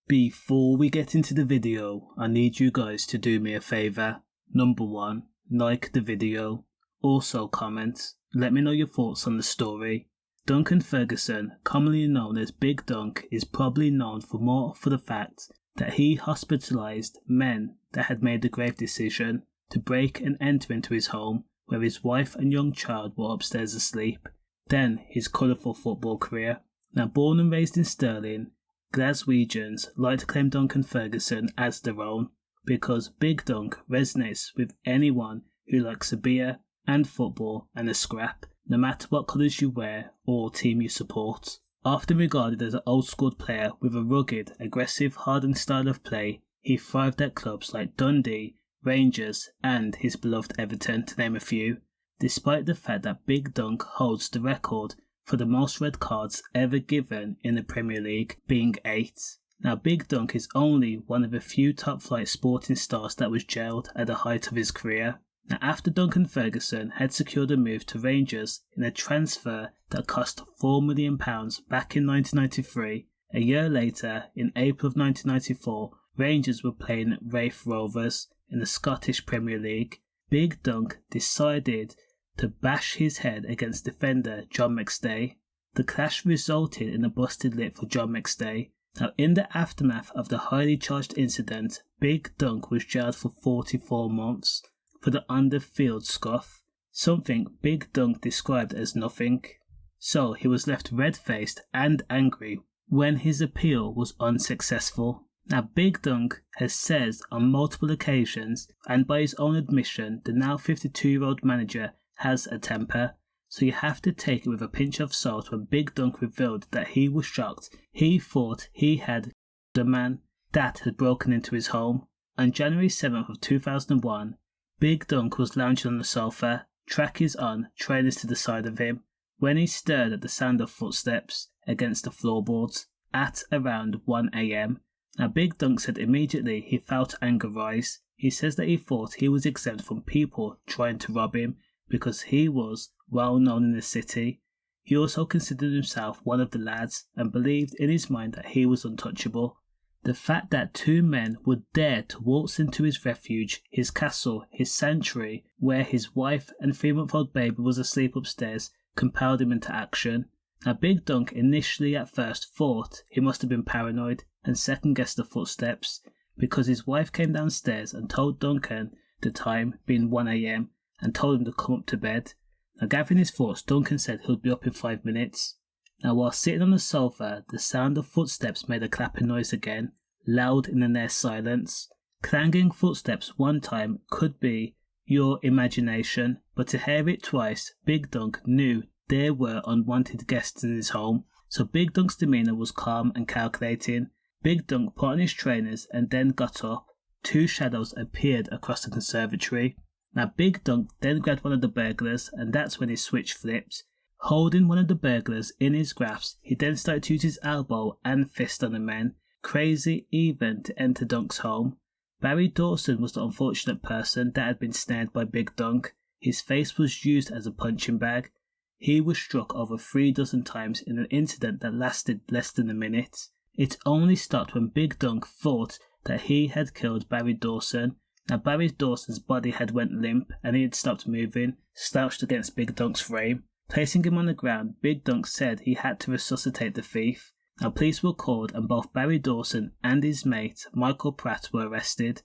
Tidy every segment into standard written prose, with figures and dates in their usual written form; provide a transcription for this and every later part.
Before we get into the video, I need you guys to do me a favour. Number 1, like the video. Also comment, let me know your thoughts on the story. Duncan Ferguson, commonly known as Big Dunk, is probably known for the fact that he hospitalised men that had made the grave decision to break and enter into his home where his wife and young child were upstairs asleep. Then his colourful football career. Now born and raised in Stirling, Glaswegians like to claim Duncan Ferguson as their own because Big Dunk resonates with anyone who likes a beer and football and a scrap, no matter what colours you wear or team you support. Often regarded as an old-school player with a rugged, aggressive, hardened style of play, he thrived at clubs like Dundee, Rangers and his beloved Everton, to name a few, despite the fact that Big Dunk holds the record for the most red cards ever given in the Premier League, being 8. Now Big Dunk is only one of a few top-flight sporting stars that was jailed at the height of his career. Now after Duncan Ferguson had secured a move to Rangers in a transfer that cost £4 million back in 1993, a year later, in April of 1994, Rangers were playing Raith Rovers in the Scottish Premier League. Big Dunk decided to bash his head against defender John McStay. The clash resulted in a busted lip for John McStay. Now in the aftermath of the highly charged incident, Big Dunk was jailed for 44 months for the on-the-field scuff, something Big Dunk described as nothing. So he was left red-faced and angry when his appeal was unsuccessful. Now Big Dunk has said on multiple occasions, and by his own admission, the now 52-year-old manager has a temper, so you have to take it with a pinch of salt when Big Dunk revealed that he was shocked. He thought he had the man that had broken into his home. On January 7th of 2001, Big Dunk was lounging on the sofa, trackies on, trainers to the side of him, when he stirred at the sound of footsteps against the floorboards at around 1 a.m. Now Big Dunk said immediately he felt anger rise. He says that he thought he was exempt from people trying to rob him because he was well known in the city. He also considered himself one of the lads and believed in his mind that he was untouchable. The fact that 2 men would dare to waltz into his refuge, his castle, his sanctuary, where his wife and 3-month-old baby was asleep upstairs, compelled him into action. Now Big Dunk initially at first thought he must have been paranoid and second-guessed the footsteps because his wife came downstairs and told Duncan the time being 1 a.m. and told him to come up to bed. Now gathering his thoughts, Duncan said he'll be up in 5 minutes. Now while sitting on the sofa, the sound of footsteps made a clapping noise again, loud in the near silence. Clanging footsteps one time could be your imagination, but to hear it twice, Big Dunk knew there were unwanted guests in his home, so Big Dunk's demeanour was calm and calculating. Big Dunk put on his trainers and then got up. 2 shadows appeared across the conservatory. Now Big Dunk then grabbed one of the burglars and that's when his switch flipped. Holding one of the burglars in his grasp, he then started to use his elbow and fist on the men, crazy even to enter Dunk's home. Darry Dawson was the unfortunate person that had been snared by Big Dunk. His face was used as a punching bag. He was struck over 3 dozen times in an incident that lasted less than a minute. It only stopped when Big Dunk thought that he had killed Darry Dawson. Now Darry Dawson's body had went limp and he had stopped moving, slouched against Big Dunk's frame. Placing him on the ground, Big Dunk said he had to resuscitate the thief. Now police were called and both Darry Dawson and his mate Michael Pratt were arrested.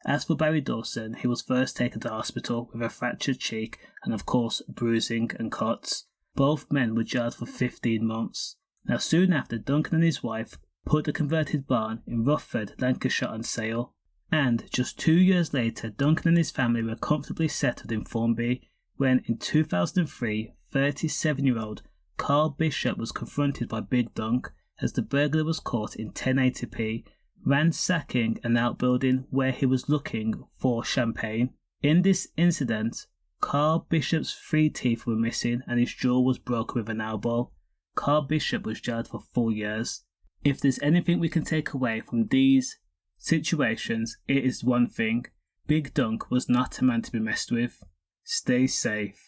As for Darry Dawson, he was first taken to hospital with a fractured cheek and of course bruising and cuts. Both men were jailed for 15 months. Now soon after, Duncan and his wife put the converted barn in Rufford, Lancashire on sale. And just 2 years later, Duncan and his family were comfortably settled in Formby when in 2003, 37-year-old Carl Bishop was confronted by Big Dunk as the burglar was caught in 1080p, ransacking an outbuilding where he was looking for champagne. In this incident, Carl Bishop's 3 teeth were missing and his jaw was broken with an elbow. Carl Bishop was jailed for 4 years. If there's anything we can take away from these situations, it is one thing: Big Dunk was not a man to be messed with. Stay safe.